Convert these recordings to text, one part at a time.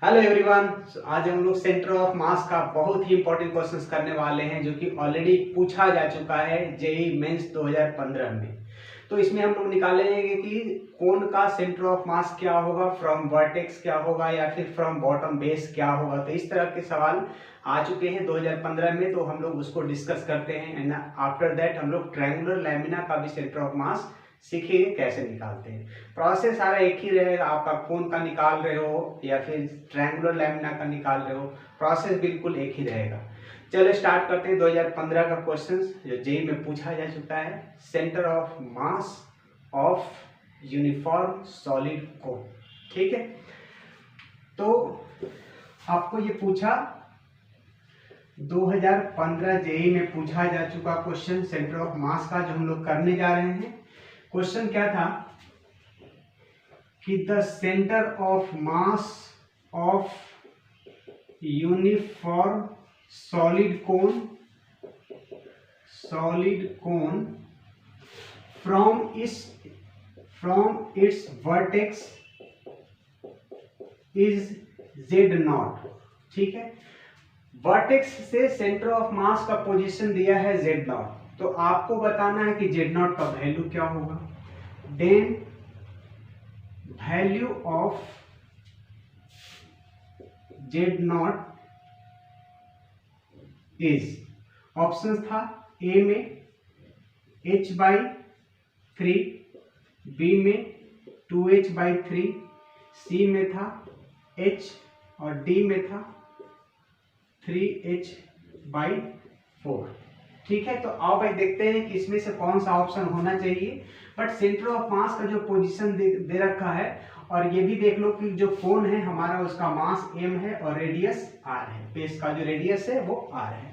Hello everyone. आज हम लोग सेंटर ऑफ मास का बहुत ही इंपॉर्टेंट क्वेश्चंस करने वाले हैं जो कि ऑलरेडी पूछा जा चुका है जेईई मेंस 2015 में। तो इसमें हम लोग निकालेंगे कि कोन का सेंटर ऑफ मास क्या होगा, फ्रॉम वर्टेक्स क्या होगा या फिर फ्रॉम बॉटम बेस क्या होगा। तो इस तरह के सवाल आ चुके हैं 2015 में, तो हम लोग उसको डिस्कस करते हैं। एंड आफ्टर दैट हम लोग ट्रायंगुलर लैमिना का भी सेंटर ऑफ मास सीखिए कैसे निकालते हैं। प्रोसेस सारा एक ही रहेगा, आपका कोन का निकाल रहे हो या फिर ट्रायंगुलर लैमिना का निकाल रहे हो, प्रोसेस बिल्कुल एक ही रहेगा। चलो स्टार्ट करते हैं 2015 का क्वेश्चन जो जेईई में पूछा जा चुका है। Centre of mass of uniform solid कोन, ठीक है। तो आपको ये पूछा 2015 जेईई में पूछा जा चुका क्वेश्चन सेंटर ऑफ मास का जो हम लोग करने जा रहे हैं। क्वेश्चन क्या था कि the centre of mass of uniform solid cone from its vertex is Z not, ठीक है। वर्टेक्स से सेंटर ऑफ मास का पोजीशन दिया है जेड नॉट, तो आपको बताना है कि जेड नॉट का वैल्यू क्या होगा। Then value of Z not is, option था ए में h/3, बी में 2h/3, सी में था h और डी में था 3h/4, ठीक है। तो आओ भाई देखते हैं कि इसमें से कौन सा ऑप्शन होना चाहिए। बट सेंटर ऑफ मास का जो पोजीशन दे रखा है, और ये भी देख लो कि जो कोन है हमारा उसका मास m है और रेडियस r है, बेस का जो रेडियस है वो r है।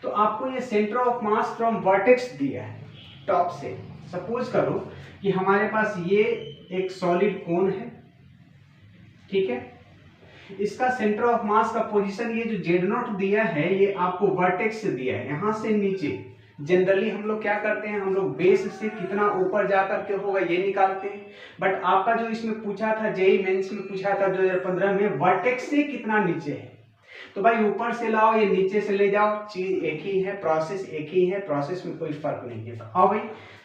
तो आपको ये centre of mass from vertex दिया है टॉप से। सपोज करो कि हमारे पास ये एक सॉलिड कोन है, ठीक है। इसका सेंटर ऑफ मास का पोजीशन ये जो जेड नॉट दिया है ये आपको वर्टेक्स से दिया है, यहाँ से नीचे। जनरली हम लोग क्या करते हैं, हम लोग बेस से कितना ऊपर जाकर के होगा ये निकालते हैं। बट आपका जो इसमें पूछा था जेईई मेंस में पूछा था 2015 में, वर्टेक्स से कितना नीचे है। तो भाई ऊपर से लाओ या नीचे से ले जाओ, चीज एक ही है, प्रोसेस एक ही है, प्रोसेस में कोई फर्क नहीं है। तो आओ भाई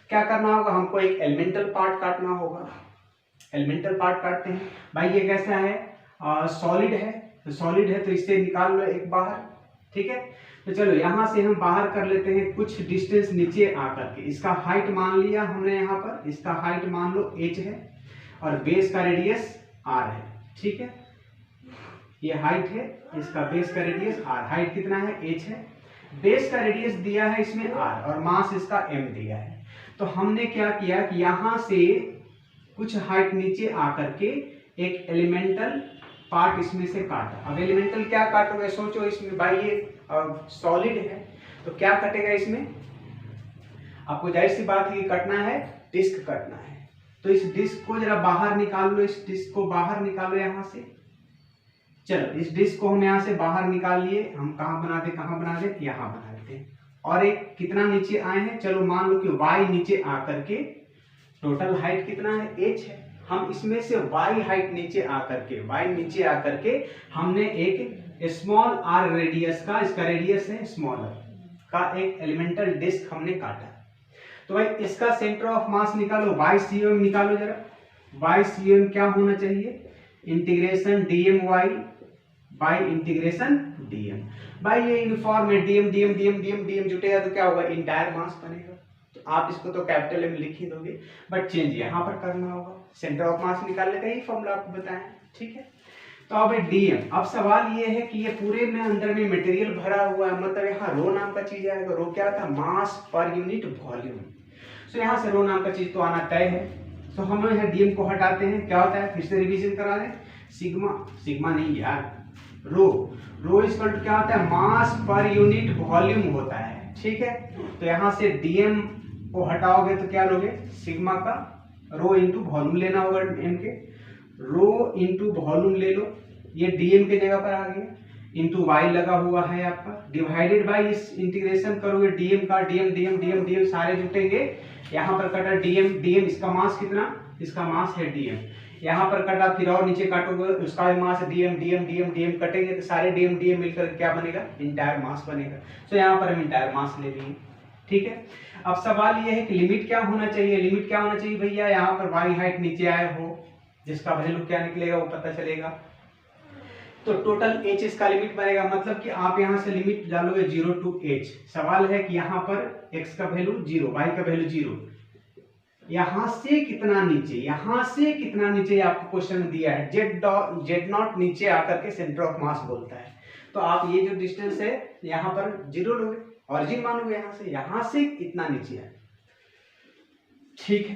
क्या करना होगा, हमको एक एलिमेंटल पार्ट काटना होगा। एलिमेंटल पार्ट काटते हैं। भाई ये कैसा है, सॉलिड है, तो सॉलिड है तो इससे निकाल लो एक बाहर, ठीक है। तो चलो यहाँ से हम बाहर कर लेते हैं कुछ डिस्टेंस नीचे आकर के। इसका हाइट मान लिया हमने, यहाँ पर इसका हाइट मान लो h है और बेस का रेडियस r है, ठीक है। ये हाइट है, इसका बेस का रेडियस r, हाइट कितना है h है, बेस का रेडियस दिया है इसमें r और मास इसका m दिया है। तो हमने क्या किया कि यहाँ से कुछ हाइट नीचे आकर के एक एलिमेंटल पार्ट इसमें से काटा। अब एलिमेंटल क्या काटोगे, सोचो। इसमें भाई ये सॉलिड है तो क्या कटेगा इसमें, आपको जाहिर सी बात है कि कटना है, डिस्क कटना है। तो इस डिस्क को जरा बाहर निकाल लो, इस डिस्क को बाहर निकालो यहाँ से। चलो इस डिस्क को हम यहाँ से बाहर निकाल लिए। हम कहाँ बना दे, यहाँ बना देते हैं। और एक कितना नीचे आए हैं, चलो मान लो कि y नीचे आकर के टोटल हाइट कितना है, h है। हम इसमें से y हाइट नीचे आकर के हमने एक स्मॉल r रेडियस का, इसका रेडियस है स्मॉलर का, एक एलिमेंटल डिस्क हमने काटा। तो भाई इसका सेंटर ऑफ मास निकालो, ycm निकालो जरा। ycm क्या होना चाहिए, integration dmy by integration dm। भाई ये यूनिफॉर्म है, dm जुटेगा तो क्या होगा, इंटायर मास बनेगा। तो आप इसको तो कैपिटल में लिख ही दोगे, बट चेंज यहाँ पर करना होगा। सेंटर ऑफ मास निकालने का ही फॉर्मूला आपको बताएं, ठीक है। तो अब dm, अब सवाल ये है कि ये पूरे में अंदर में मटेरियल भरा हुआ है, मतलब यहाँ रो नाम का चीज आएगा। रो क्या था, मास पर यूनिट वॉल्यूम। तो यहाँ से रो नाम का चीज तो आना तय है। तो हम लोग यहाँ dm को हटाते हैं, क्या होता है, फिर से रिवीजन करा लें। सिग्मा नहीं यार, रो इक्वल टू क्या होता है, मास पर यूनिट वॉल्यूम होता है, ठीक है। तो यहाँ से dm को हटाओगे तो क्या लोगे, सिग्मा का रो इंटू वॉल्यूम लेना होगा m के, रो इंटू वॉल्यूम ले लो, ये dm के जगह पर आ गया, इंटू y लगा हुआ है आपका, डिवाइडेड बाई इस इंटीग्रेशन करोगे dm का, dm सारे जुटेंगे, यहाँ पर कटा dm, इसका मास कितना इसका मास है dm, यहाँ पर कटा फिर और नीचे काटोगे उसका भी मास dm dm dm dm कटेंगे तो सारे dm dm मिलकर क्या बनेगा, इंटायर मास बनेगा। तो यहाँ पर हम इंटायर मास ले लिए। ठीक है, अब सवाल ये है कि लिमिट क्या होना चाहिए, लिमिट क्या होना चाहिए भैया, यहाँ पर वाई हाइट नीचे आए हो जिसका वैल्यू क्या निकलेगा वो पता चलेगा। तो टोटल h इसका लिमिट बनेगा, मतलब कि आप यहाँ से लिमिट डालोगे 0 टू h। सवाल है कि यहाँ पर x का वैल्यू 0, y का वैल्यू 0, यहाँ से कितना नीचे, यहाँ से कितना नीचे आपको क्वेश्चन में दिया है, जेड नॉट नीचे आकर के सेंटर ऑफ मास बोलता है। तो आप ये जो डिस्टेंस है यहाँ पर 0 लोगे, ऑरिजिन मानोगे, यहाँ से इतना नीचे है। ठीक है,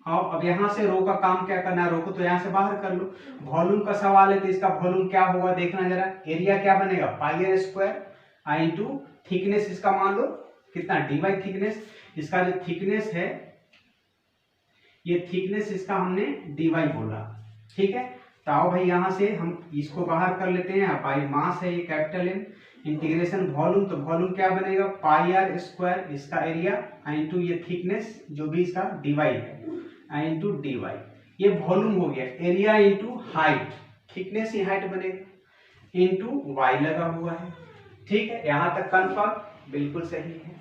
अब यहाँ से रो का काम क्या करना है, रो को तो यहाँ से बाहर कर लो। वॉल्यूम का सवाल है तो इसका वॉल्यूम क्या होगा देखना जरा, एरिया क्या बनेगा पाई आर स्क्वायर आई इंटू थिकनेस, इसका मान लो कितना dy थिकनेस, इसका जो थिकनेस है ये थिकनेस इसका हमने dy बोला। ठीक है, तो आओ भाई यहाँ से हम इसको बाहर कर लेते हैं। पाई मास है ये कैपिटल M, इंटीग्रेशन वॉल्यूम, तो वॉल्यूम क्या बनेगा पाई आर स्क्वायर, इसका एरिया इंटू ये थिकनेस जो भी इसका dy है इंटू dy, ये वॉल्यूम हो गया। एरिया इंटू हाइट, थिकनेस ही हाइट बनेगा इंटू y लगा हुआ है। ठीक है, यहाँ तक कंफर्म, बिल्कुल सही है।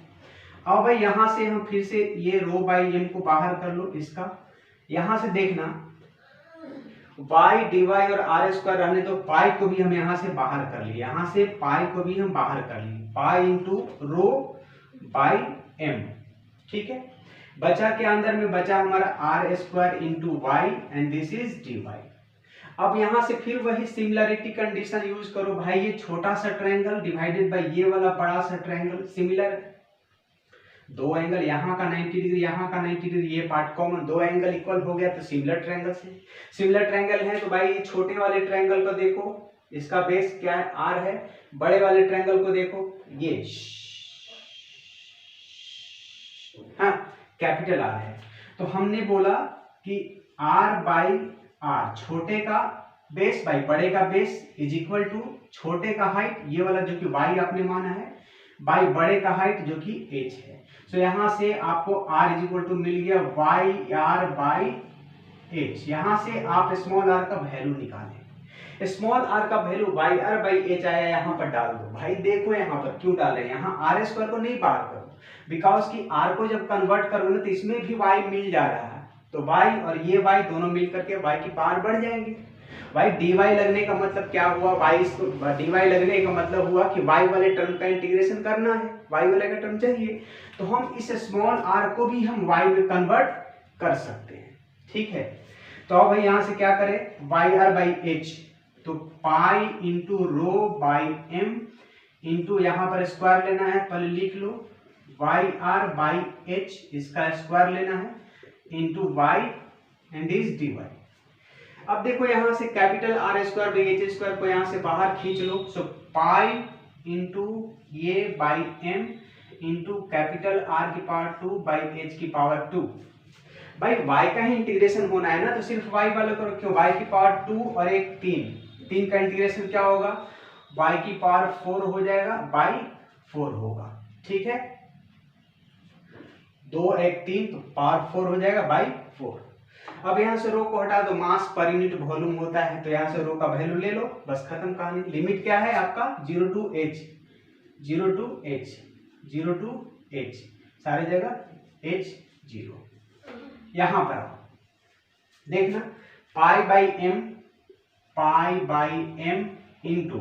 अब भाई यहाँ से हम फिर से ये रो बाई एम को बाहर कर लो इसका, यहाँ से देखना वाई डी वाई और आर स्क्वायर रहने तो पाई को भी हम यहाँ से बाहर कर लिए, यहाँ से पाई को भी हम बाहर कर लिए, pi into rho by M. ठीक है, बचा के अंदर में बचा हमारा R square into Y and this is D Y. अब यहाँ से फिर वही सिमिलरिटी कंडीशन यूज करो भाई, ये छोटा सा ट्रायंगल डिवाइडेड बाय ये वाला बड़ा सा ट्रायंगल, सिमिलर दो एंगल, यहाँ का 90 डिग्री यहाँ का 90 डिग्री, ये पार्ट कॉमन, दो एंगल इक्वल हो गया तो सिमिलर ट्रायंगल से। सिमिलर ट्रायंगल है तो भाई छोटे वाले ट्रायंगल को देखो, इसका बेस क्या है आर है, बड़े वाले ट्रायंगल को देखो ये हाँ कैपिटल आर है। तो हमने बोला कि आर बाई आर, छोटे का बेस बाई बड़े का बेस इज इक्वल टू छोटे का हाइट, ये वाला जो कि y आपने माना है, बाई बड़े का हाइट जो कि h है। तो यहाँ से आपको r इज इक्वल टू मिल गया वाई आर बाई h। यहाँ से आप स्मॉल r का वैल्यू निकालें, स्मॉल r का value Y R by h आया, यहाँ पर डाल दो भाई। देखो यहाँ पर क्यों डाल रहे हैं, यहाँ आर स्क्वायर को नहीं बाहर करो, बिकॉज कि r को जब कन्वर्ट करोगे तो इसमें भी y मिल जा रहा है, तो y और ये y दोनों मिल करके y की पावर बढ़ जाएंगे। भाई dy लगने का मतलब क्या हुआ, dy लगने का मतलब हुआ कि y वाले टर्म का इंटीग्रेशन करना है, y वाले का टर्म चाहिए, तो हम इस स्मॉल r को भी हम y में कन्वर्ट कर सकते हैं। ठीक है, तो अब भाई यहाँ से क्या करें वाई आर बाई एच, तो pi into rho by M into यहाँ पर स्क्वायर लेना है, पहले लिख लो वाई आर बाई एच, इसका स्क्वायर लेना है into Y and is D Y. अब देखो यहाँ से capital R square by H square को यहाँ से बाहर खींच लो, सो पाई इंटू ये by M into capital R की पावर 2 बाई एच की पावर 2। भाई y का ही इंटीग्रेशन होना है ना, तो सिर्फ y वाले को रखो, y की पावर 2 और एक 3 का इंटीग्रेशन क्या होगा y की पावर 4 हो जाएगा बाई 4 होगा। ठीक है, 2 एक 3 तो पावर 4 हो जाएगा बाई 4। अब यहाँ से रो को हटा दो, मास पर यूनिट वॉल्यूम होता है, तो यहाँ से रो का वैल्यू ले लो, बस खत्म कहानी। लिमिट क्या है आपका 0 to h, 0 to h, 0 to h, सारी जगह h 0। यहाँ पर देखना pi by M into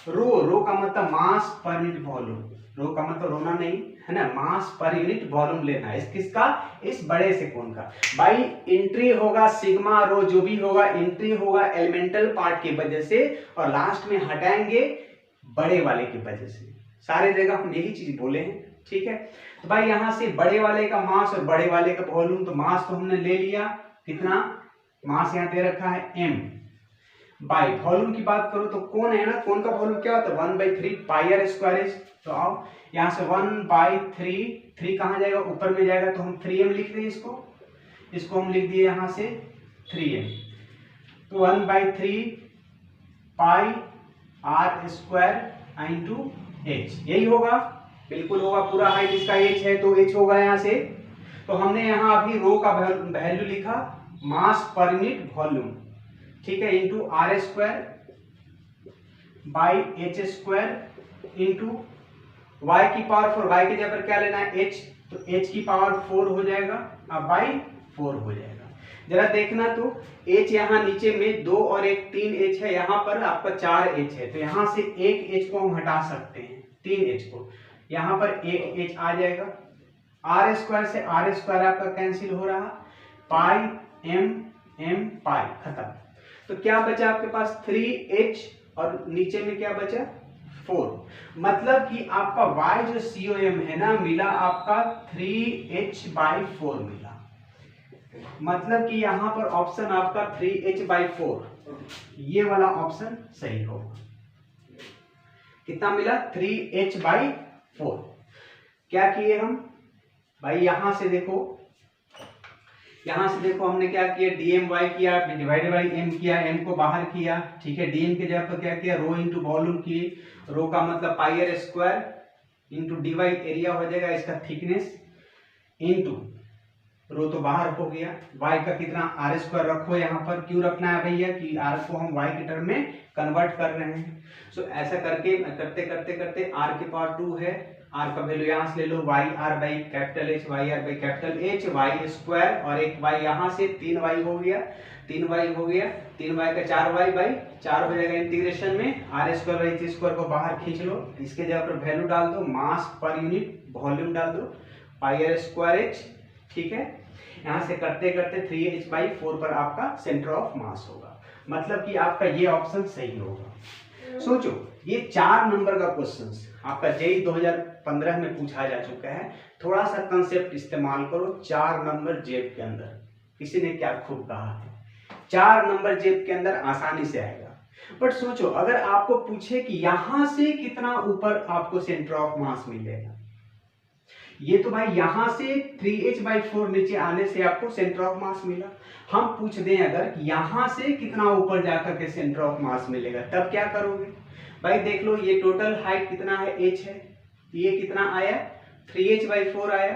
rho का मतलब मास पर यूनिट वॉल्यूम, रो का मतलब रोना नहीं है ना, मास पर यूनिट वॉल्यूम लेना है किसका, इस बड़े से कोण का। भाई एंट्री होगा सिग्मा रो, जो भी होगा एंट्री होगा एलिमेंटल पार्ट की वजह से, और लास्ट में हटाएंगे बड़े वाले की वजह से। सारे जगह हम यही चीज बोले हैं। ठीक है, तो भाई यहाँ से बड़े वाले का मास और बड़े वाले का वॉल्यूम, तो मास तो हमने ले लिया, कितना मास यहाँ दे रखा है m, बाई वॉल्यूम की बात करो तो कौन है ना, कौन का वॉल्यूम क्या होता है 1/3 पाई आर स्क्वायर। तो आओ यहाँ से 1/3 कहाँ जाएगा, ऊपर में जाएगा, तो हम 3m लिख दें, इसको हम लिख दिए यहाँ से 3m, तो 1/3 पाई आर स्क्वायर इंटू h, यही होगा, बिल्कुल होगा, पूरा हाइट इसका h है तो h होगा यहाँ से। तो हमने यहाँ अभी रो का वैल्यू लिखा मास पर यूनिट वॉल्यूम, ठीक है, into R square by H square into Y की पावर 4, वाई की जगह पर क्या लेना है एच, तो एच की पावर 4 हो जाएगा अब बाई 4 हो जाएगा। जरा देखना तो एच यहाँ नीचे में 2 और 1 3 एच है, यहाँ पर आपका 4 एच है, तो यहाँ से एक एच को हम हटा सकते हैं, 3 एच को, यहाँ पर एक एच आ जाएगा। आर स्क्वायर से आर स्क्वायर आपका कैंसिल हो रहा, पाई एम पाई खत्म। तो क्या बचा आपके पास 3h और नीचे में क्या बचा 4, मतलब कि आपका y जो COM है ना मिला आपका 3h/4 मिला, मतलब कि यहाँ पर ऑप्शन आपका 3h/4 ये वाला ऑप्शन सही होगा। कितना मिला 3h/4। क्या किए हम भाई, यहां से देखो हमने क्या किया dmy किया डिवाइडेड बाई m किया, m को बाहर किया, ठीक है, dm के जगह पर क्या किया रो इंटू वॉल्यूम किए, रो का मतलब pi R square into dy area हो जाएगा इसका थिकनेस इंटू रो तो बाहर हो गया, y का कितना आर स्क्वायर रखो, यहाँ पर क्यों रखना है भैया कि r को हम y के टर्म में कन्वर्ट कर रहे हैं। सो ऐसा करके करते करते करते r की पावर 2 है, r का वैल्यू यहाँ से ले लो Y R by capital H, Y R by capital H, Y square और एक y यहाँ से 3y हो गया, 3y हो गया, 3y का 4y बाई 4 हो जाएगा इंटीग्रेशन में R square by H square को बाहर खींच लो, इसके जगह पर वैल्यू डाल दो, मास पर यूनिट वॉल्यूम डाल दो पाई आर स्क्वायर एच, ठीक है। यहाँ से करते करते 3h/4 पर आपका सेंटर ऑफ मास होगा, मतलब कि आपका ये ऑप्शन सही होगा। सोचो ये 4 नंबर का क्वेश्चन आपका जेई 2015 में पूछा जा चुका है, थोड़ा सा कंसेप्ट इस्तेमाल करो। 4 नंबर जेब के अंदर, किसी ने क्या खूब कहा है 4 नंबर जेब के अंदर आसानी से आएगा। बट सोचो अगर आपको पूछे कि यहां से कितना ऊपर आपको सेंटर ऑफ मास मिलेगा, ये तो भाई यहां से 3h/4 नीचे आने से आपको सेंटर ऑफ मास मिला, हम पूछ दें अगर कि यहां से कितना ऊपर जाकर के सेंटर ऑफ मास मिलेगा, तब क्या करोगे भाई। देख लो ये टोटल हाइट कितना है h है, ये कितना आया 3h/4 आया,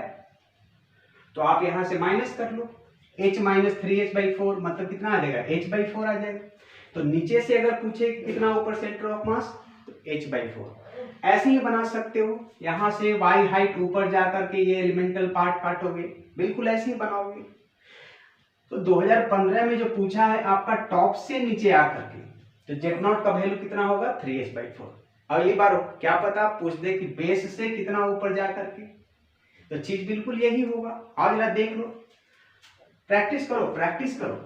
तो आप यहां से माइनस कर लो, h माइनस 3h/4 मतलब कितना आ जाएगा h/4 आ जाएगा। तो नीचे से अगर पूछे कितना ऊपर सेंटर ऑफ मास तो h/4 ऐसे ही बना सकते हो। यहां से y हाइट ऊपर जाकर के ये एलिमेंटल पार्ट काटोगे, बिल्कुल ऐसे ही बनाओगे। तो 2015 में जो पूछा है आपका टॉप से नीचे आकर के, तो z0 का वैल्यू कितना होगा 3h/4। अगली बार क्या पता पूछ दे कि बेस से कितना ऊपर जाकर के, तो चीज बिल्कुल यही होगा। और जरा देख लो, प्रैक्टिस करो,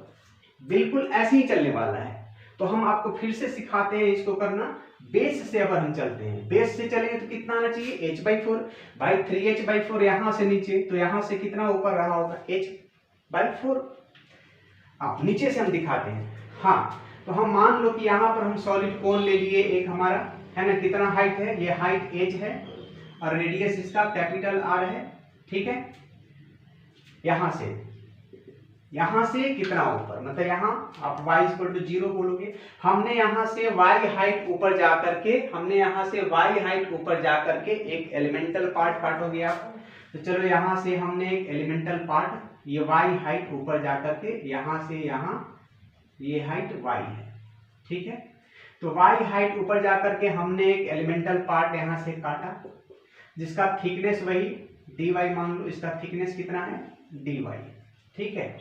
बिल्कुल ऐसे ही चलने वाला है। तो हम आपको फिर से सिखाते हैं इसको करना। बेस से अगर हम चलते हैं, बेस से चलेंगे तो कितना आना चाहिए h/4 भाई 3h/4 यहां से नीचे, तो यहां से कितना ऊपर रहा होगा h/4। अब नीचे से हम दिखाते हैं। हाँ, तो हम मान लो कि यहाँ पर हम सॉलिड कोन ले लिए एक हमारा, है ना, कितना हाइट है, ये हाइट h है और रेडियस इसका कैपिटल R है, ठीक है। यहाँ से कितना ऊपर, मतलब यहाँ आप y=0 बोलोगे। हमने यहाँ से y हाइट ऊपर जाकर के एक एलिमेंटल पार्ट काटोगे आप। तो चलो यहाँ से हमने एक एलिमेंटल पार्ट, ये y हाइट ऊपर जाकर के यहाँ से यहाँ ये हाइट y है, ठीक है। तो y हाइट ऊपर जाकर के हमने एक एलिमेंटल पार्ट यहाँ से काटा, जिसका थिकनेस वही dy मान लो, इसका थिकनेस कितना है dy, ठीक है।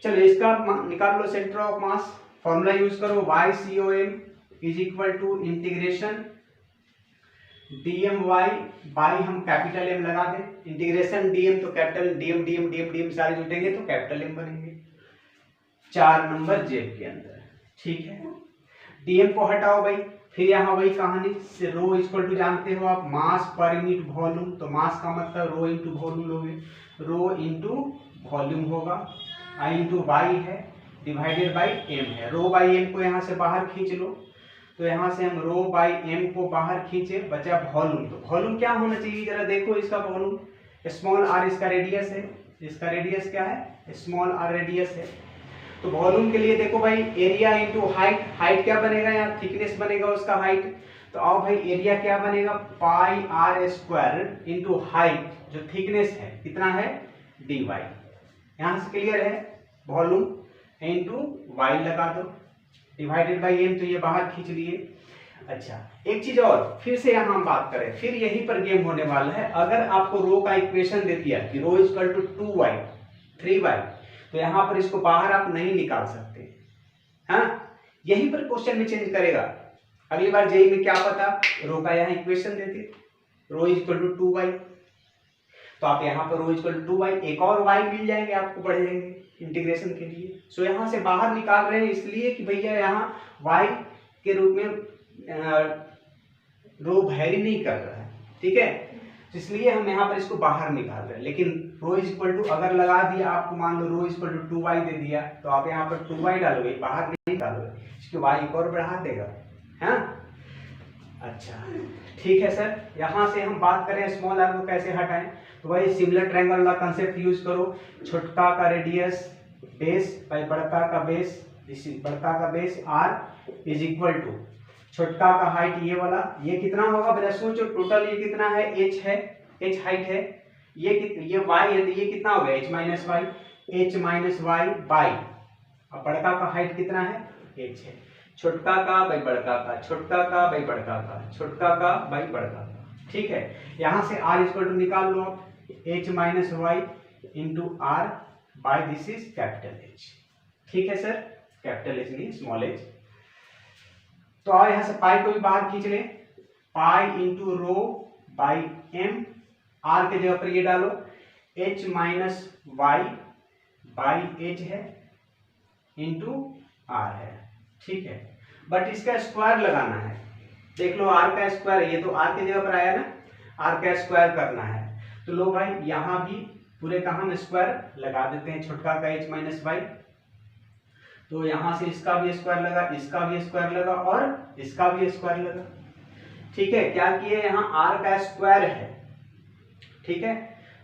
चलो इसका निकाल लो centre of mass, formula use करो YCOM is equal to integration DMY by हम कैपिटल M लगा दें, इंटीग्रेशन DM तो कैपिटल DM सारे जुटेंगे तो कैपिटल M बनेंगे 4 नंबर जेब के अंदर, ठीक है। DM को हटाओ भाई, फिर यहाँ वही कहानी से रो इक्वल टू जानते हो आप मास पर यूनिट वॉल्यूम, तो मास का मतलब रो इंटू वॉल्यूम लोगे, रो इंटू वॉल्यूम होगा, I इंटू वाई है डिवाइडेड बाई m है। रो बाई m को यहाँ से बाहर खींच लो, तो यहाँ से हम रो बाई m को बाहर खींचे, बचा वॉल्यूम। तो वॉल्यूम क्या होना चाहिए, जरा देखो इसका वॉल्यूम स्मॉल r इसका रेडियस है, इसका रेडियस क्या है स्मॉल r रेडियस है। तो वॉल्यूम के लिए देखो भाई एरिया इंटू हाइट, हाइट क्या बनेगा यहाँ थिकनेस बनेगा उसका हाइट, तो आओ भाई एरिया क्या बनेगा पाई r स्क्वायर इंटू हाइट जो थिकनेस है कितना है dy। यहाँ से क्लियर है, वॉल्यूम इनटू y लगा दो डिवाइडेड बाई m, तो ये बाहर खींच लिए। अच्छा एक चीज और फिर से यहाँ हम बात करें, फिर यहीं पर गेम होने वाला है। अगर आपको रो का इक्वेशन दे दिया कि rho equal to 2y 3y, तो यहाँ पर इसको बाहर आप नहीं निकाल सकते। हाँ, यहीं पर क्वेश्चन में चेंज करेगा। अगली बार जेई में क्या पता, रो का यहाँ इक्वेशन देते रो इक्वल टू 2y, तो आप यहाँ पर रो इक्वल टू 2y, एक और y मिल जाएंगे आपको, बढ़ जाएंगे इंटीग्रेशन के लिए। सो यहाँ से बाहर निकाल रहे हैं इसलिए कि भैया यहाँ y के रूप में रो वैरी नहीं कर रहा है, ठीक है, इसलिए हम यहाँ पर इसको बाहर निकाल रहे हैं। लेकिन रो इज इक्वल टू अगर लगा दिया आपको, मान लो रो इज इक्वल टू 2y दे दिया, तो आप यहाँ पर 2y डालोगे, बाहर नहीं डालोगे, इसके y एक और बढ़ा देगा। हाँ अच्छा ठीक है सर। यहाँ से हम बात करें स्मॉल आर को कैसे हटाएं, तो भाई सिमिलर ट्रायंगल वाला कंसेप्ट यूज करो। छोटका का रेडियस बेस बाई बड़का का बेस, बड़का का base r is equal to छोटका का हाइट ये वाला, ये कितना होगा बेटा सोचो, टोटल ये कितना है, h है, h हाइट है, ये y है, तो ये कितना हो गया h माइनस वाई बाई, अब बड़का का हाइट कितना है, h है, छोटका का बाई बड़का का, छोटका का बाई बड़का का, छोटका का बाई बड़का का, ठीक है। यहाँ से r इक्वल टू निकाल लो आप, h minus Y into R by this is capital H, ठीक है सर, कैपिटल H नहीं स्मॉल h। तो आओ यहाँ से पाई को भी बाहर खींच ले, pi into rho by m, r के जगह पर ये डालो h minus Y by h है इंटू r है, ठीक है। बट इसका स्क्वायर लगाना है, देख लो r का स्क्वायर है, ये तो r के जगह पर आया ना, r का स्क्वायर करना है, तो लो भाई यहाँ भी पूरे का हम स्क्वायर लगा देते हैं, छोटका का h माइनस वाई, तो यहाँ से इसका भी स्क्वायर लगा, इसका भी स्क्वायर लगा और इसका भी स्क्वायर लगा, ठीक है। क्या किए, यहाँ r का स्क्वायर है, ठीक है,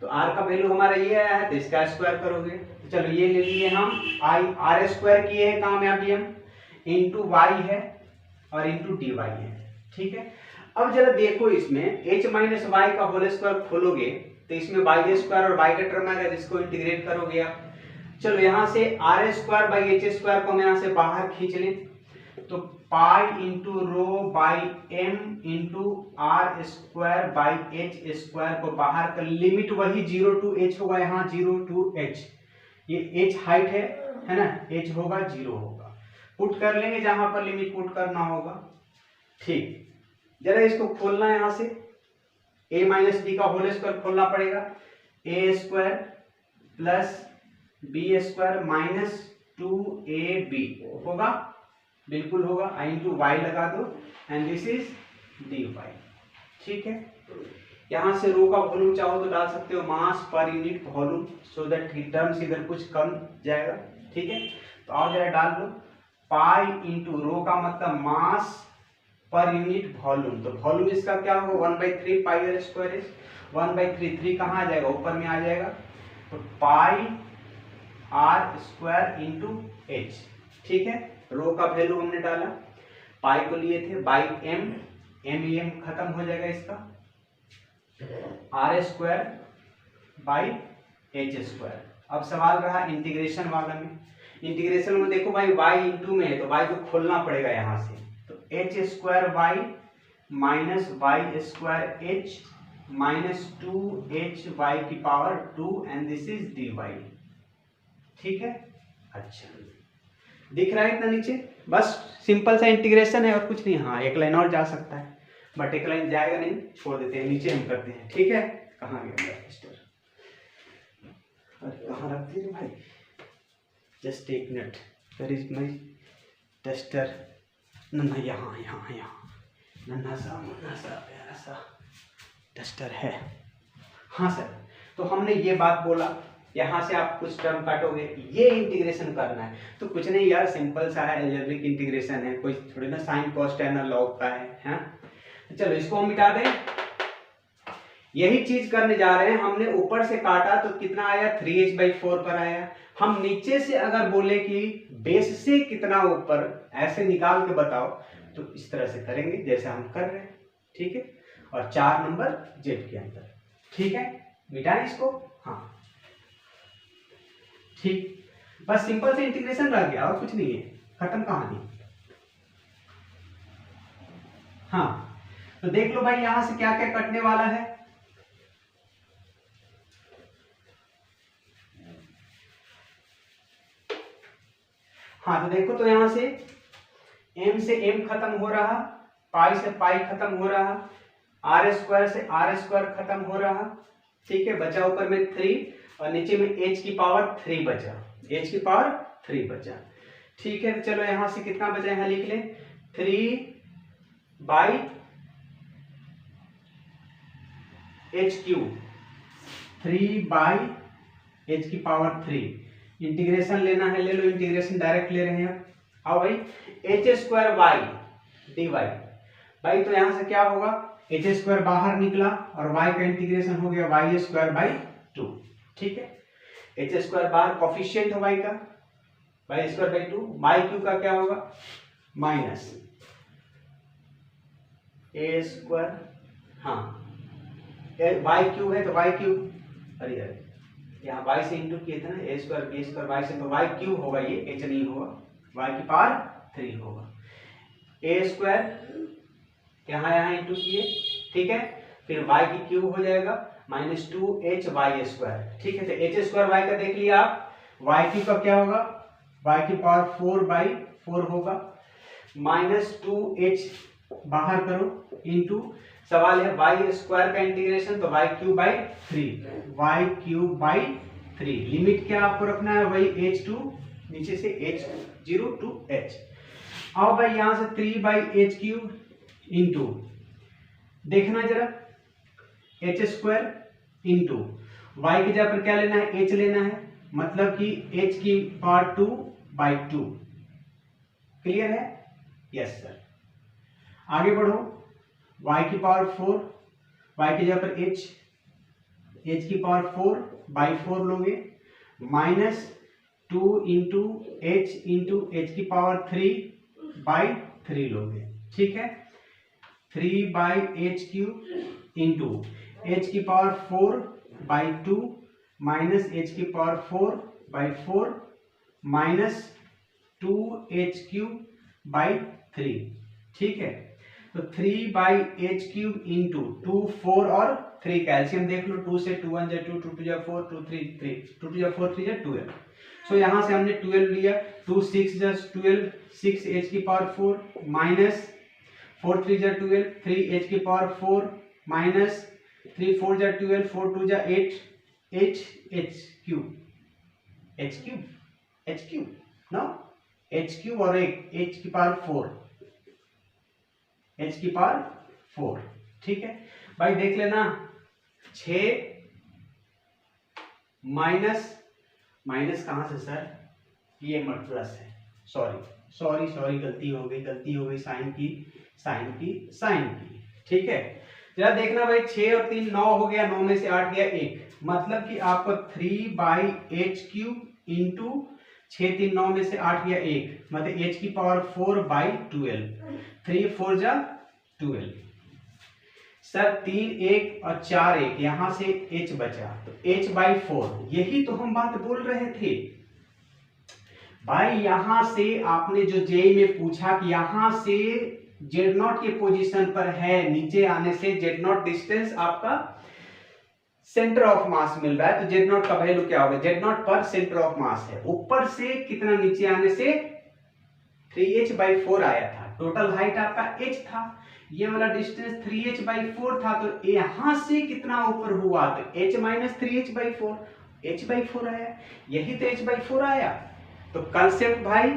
तो r का वैल्यू हमारा ये आया है, तो इसका स्क्वायर करोगे, तो चलो ये ले लिए हम r स्क्वायर किए हैं कामयाबी हम, इंटू वाई है और इंटू डी वाई है, ठीक है। अब जरा देखो इसमें h माइनस वाई का होल स्क्वायर खोलोगे तो इसमें वाई स्क्वायर और वाई का टर्म आएगा, जिसको इंटीग्रेट करोगे आप। चलो यहाँ से R square by H square को हम यहाँ से बाहर खींच लें, तो pi into rho by M into R square by H square को बाहर कर, लिमिट वही 0 टू h होगा, यहाँ 0 टू h, ये h हाइट है ना, h होगा 0 होगा, पुट कर लेंगे जहां पर लिमिट पुट करना होगा, ठीक। जरा इसको खोलना है, यहाँ से a माइनस बी का होल स्क्वायर खोलना पड़ेगा, a स्क्वायर plus B square minus 2ab होगा, बिल्कुल होगा, आई इंटू वाई लगा दो एंड दिस इज dy, ठीक है। यहाँ से रो का वॉल्यूम चाहो तो डाल सकते हो, mass per unit volume, so that terms इधर कुछ कम जाएगा, ठीक है। तो आओ जरा डाल दो, पाई इंटू रो का मतलब मास पर यूनिट वॉल्यूम, तो वॉल्यूम इसका क्या होगा 1/3 पाई आर स्क्वायर इज 1/3, 3 कहाँ आ जाएगा, ऊपर में आ जाएगा, तो पाई आर स्क्वायर इंटू एच, ठीक है। रो का वैल्यू हमने डाला, पाई को लिए थे बाई एम, एम खत्म हो जाएगा इसका, R square by H square. अब सवाल रहा इंटीग्रेशन वाला में, इंटीग्रेशन में देखो भाई y इंटू में है तो y को खोलना पड़ेगा यहाँ से, तो H square Y minus Y square H minus 2hy की power 2 and this is dy, ठीक है। अच्छा दिख रहा है इतना नीचे, बस सिंपल सा इंटीग्रेशन है और कुछ नहीं। हाँ एक लाइन और जा सकता है, बट एक लाइन जाएगा नहीं, छोड़ देते हैं, नीचे हम करते हैं, ठीक है। कहाँ गया रजिस्टर, अरे कहाँ रख दिए भाई, जस्ट एक minute, where is my tester, नन्हा यहाँ यहाँ यहाँ, नन्हा सा प्यारा सा टेस्टर है। हाँ सर, तो हमने ये बात बोला, यहाँ से आप कुछ टर्म काटोगे, ये इंटीग्रेशन करना है, तो कुछ नहीं यार, सिंपल सा है, अलजेब्रिक इंटीग्रेशन है, कोई थोड़ी ना साइन कॉस टेन लॉग का है, हाँ। चलो इसको हम मिटा दें, यही चीज करने जा रहे हैं। हमने ऊपर से काटा तो कितना आया, 3h/4 पर आया। हम नीचे से अगर बोले कि बेस से कितना ऊपर, ऐसे निकाल के बताओ, तो इस तरह से करेंगे जैसे हम कर रहे हैं, ठीक है। और 4 नंबर जेड के अंदर, ठीक है, मिटाएं इसको। हाँ ठीक, बस सिंपल से इंटीग्रेशन रह गया और कुछ नहीं है, खत्म कहानी। हाँ तो देख लो भाई यहां से क्या क्या कटने वाला है। हाँ तो देखो, तो यहां से m से m खत्म हो रहा, पाई से पाई खत्म हो रहा, आर स्क्वायर से आर स्क्वायर खत्म हो रहा, ठीक है, बचा ऊपर में 3 और नीचे में h की पावर 3 बचा, h की पावर 3 बचा, ठीक है। चलो यहां से कितना बचा, यहां लिख लें 3 by H cube, 3 by H की पावर 3। इंटीग्रेशन लेना है, ले लो, इंटीग्रेशन डायरेक्ट ले रहे हैं। आओ भाई, H square Y D Y, भाई तो यहां से क्या होगा, एच स्क्वायर बाहर निकला और y का इंटीग्रेशन हो गया वाई स्क्वायर बाई 2, ठीक है। एच स्क्वायर बाहर कॉफिशिएंट है y का, Y square by 2, Y Q का क्या होगा माइनस ए स्क्वायर, हाँ वाई क्यू है तो वाई क्यू, अरे यार यहाँ y से इंटू किए थे ना, ए स्क्वायर बी स्क्वायर वाई से, तो वाई क्यू होगा, ये एच नहीं होगा, y की पावर 3 होगा, ए स्क्वायर यहाँ इंटू किए, ठीक है, फिर y की क्यूब हो जाएगा -2h स्क्वायर, ठीक है। तो एच स्क्वायर वाई का देख लिया आप, y क्यू का क्या होगा, y की पावर 4/4 होगा, -2h बाहर करो इंटू, सवाल है y स्क्वायर का इंटीग्रेशन, तो y cube by 3, y cube by 3, limit क्या आपको रखना है, वही h2 नीचे से h0 to h। आओ भाई यहां से 3 बाई एच क्यूब इंटू, देखना जरा एच स्क्वायर इंटू वाई की जगह पर क्या लेना है, h लेना है, मतलब कि h की पावर 2/2, क्लियर है, यस सर। आगे बढ़ो, y की पावर 4, y की जगह पर h की पावर 4/4 लोगे, -2 इंटू h की पावर 3/3 लोगे, ठीक है। 3/h क्यूब इंटू h की पावर 4/2 माइनस h की पावर 4/4 -2h³ 3, ठीक है। तो 3/h क्यूब इंटू 2 4 और 3 कैल्शियम देख लो, 2 से 2 1 जा 2, 2 2 जा 4, 2 3 3, 2 2 जा 4 3 जा 12। सो यहाँ से हमने 12 लिया, 2 6 जा 12, 6h की पावर 4 माइनस 4 3 जा 12, 3h की पावर 4 माइनस 3 4 जा 12, 4 2 जा 8, h क्यूब ना, h क्यूब और एक h की पावर 4, h की पावर 4, ठीक है भाई। देख लेना 6 माइनस कहां से सर, ये मत प्लस है, सॉरी गलती हो गई, साइन की, ठीक है। जरा देखना भाई 6 और 3 9 हो गया, 9 में से 8 गया 1, मतलब कि आपको 3/h³ इंटू 6 3 9 में से 8 गया 1, मतलब h की पावर 4/12, 3 4 जा 12, सर 3 1 और 4 1, यहां से h बचा, तो h/4, यही तो हम बात बोल रहे थे भाई। यहां से आपने जो जेई में पूछा कि यहां से Z0 के पोजीशन पर है, नीचे आने से Z0 डिस्टेंस आपका सेंटर ऑफ मास मिल रहा है, तो Z0 का वैल्यू क्या होगा, Z0 पर सेंटर ऑफ मास है, ऊपर से कितना नीचे आने से 3h/4 आया था, टोटल हाइट आपका h था, ये वाला डिस्टेंस 3h/4 था, तो यहां से कितना ऊपर हुआ, तो h - 3h/4, h/4 आया, यही तो h/4 आया। तो कंसेप्ट भाई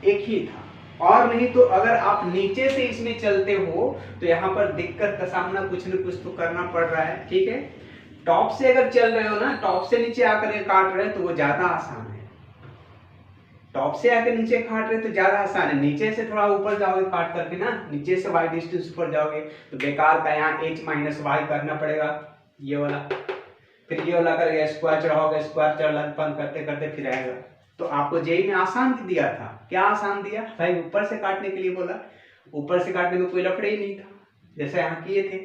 एक ही था, और नहीं तो अगर आप नीचे से इसमें चलते हो तो यहाँ पर दिक्कत का सामना कुछ न कुछ तो करना पड़ रहा है, ठीक है। टॉप से अगर चल रहे हो ना, टॉप से नीचे आकर के काट रहे हो तो वो ज्यादा आसान है, टॉप से आकर नीचे काट रहे तो ज्यादा आसान है, नीचे से थोड़ा ऊपर जाओगे काट करके ना, नीचे से y डिस्टेंस ऊपर जाओगे तो बेकार का यहाँ h - y करना पड़ेगा, ये वाला, फिर ये वाला करके स्क्वायर चढ़ाओगे, स्क्वायर चढ़ बंद करते करते फिर आएगा। तो आपको जेई में आसान दिया था, क्या आसान दिया भाई, ऊपर से काटने के लिए बोला, ऊपर से काटने में कोई लफड़े ही नहीं था, जैसे यहाँ किए थे,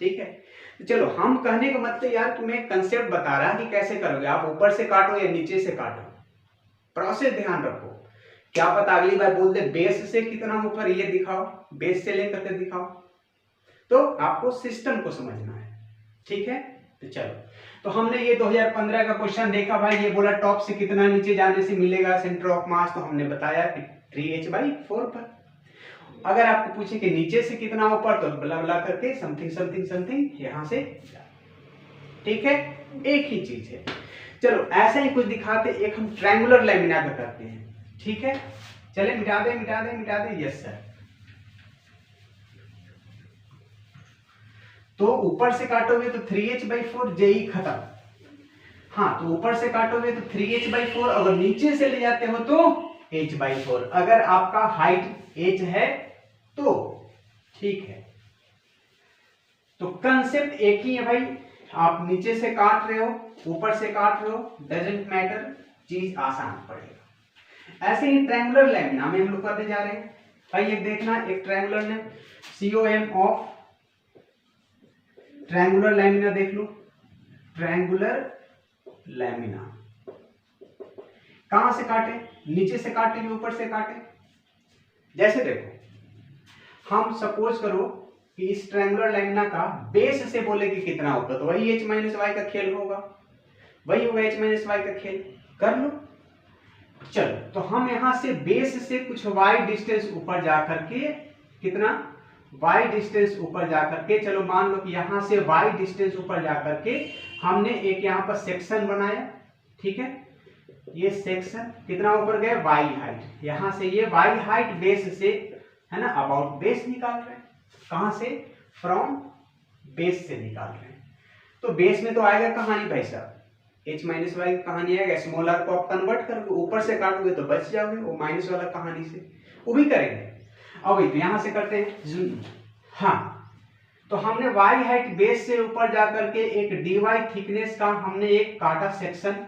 ठीक है। तो चलो, हम कहने का मतलब यार तुम्हें कंसेप्ट बता रहा है कि कैसे करोगे, आप ऊपर से काटो या नीचे से काटो, प्रोसेस ध्यान रखो, क्या पता अगली बार बोल दे बेस से कितना ऊपर ये दिखाओ, बेस से लेकर के दिखाओ। तो आपको सिस्टम को समझना है, ठीक है। तो चलो, तो हमने ये 2015 का क्वेश्चन देखा भाई, ये बोला टॉप से कितना नीचे जाने से मिलेगा सेंटर ऑफ मास, तो हमने बताया कि 3h/4 पर। अगर आपको पूछे कि नीचे से कितना ऊपर, तो बला बला करके समथिंग समथिंग समथिंग यहां से, ठीक है, एक ही चीज है। चलो ऐसा ही कुछ दिखाते, एक हम ट्रायंगुलर लैमिना का करते हैं, ठीक है। चले मिटा दे मिटा दे मिटा दे, यस सर। तो ऊपर से काटोगे तो 3h/4, जेई खत्म। हाँ, तो ऊपर से काटोगे तो 3h/4, अगर नीचे से ले जाते हो तो h/4। अगर आपका हाइट h है तो ठीक है। तो कंसेप्ट एक ही है भाई, आप नीचे से काट रहे हो ऊपर से काट रहे हो, डजंट मैटर, चीज आसान पड़ेगा। ऐसे ही ट्रायंगुलर लैमिना में हम लोग करने जा रहे हैं भाई। एक देखना, एक ट्रायंगुलर ने COM ऑफ ट्रायंगुलर लैमिना देख लो। ट्रायंगुलर लैमिना कहां से काटे, नीचे से काटे कि ऊपर से काटे। जैसे देखो, हम सपोज करो कि इस ट्रायंगुलर लैमिना का बेस से बोले कि कितना होगा, तो वही h-y का खेल होगा, वही होगा h-y का खेल, कर लो। चलो, तो हम यहां से बेस से कुछ y डिस्टेंस ऊपर जाकर के, कितना y डिस्टेंस ऊपर जाकर के, चलो मान लो कि यहां से y डिस्टेंस ऊपर जाकर के हमने एक यहां पर सेक्शन बनाया, ठीक है। ये सेक्शन कितना ऊपर गए, y हाइट, यहां से ये y हाइट बेस से, है ना, अबाउट बेस निकाल रहे हैं। कहां से, फ्रॉम बेस से निकाल रहे हैं। तो बेस में तो आएगा कहानी भाई साहब, h-y कहानी आएगा, स्मॉल r को आप कन्वर्ट करके ऊपर से काटोगे तो बच जाओगे, वो माइनस वाला कहानी से वो भी करेंगे। अब तो यहां से करते हैं। हाँ, तो हमने y हाइट बेस से ऊपर जाकर के एक dy थिकनेस का हमने एक काटा सेक्शन,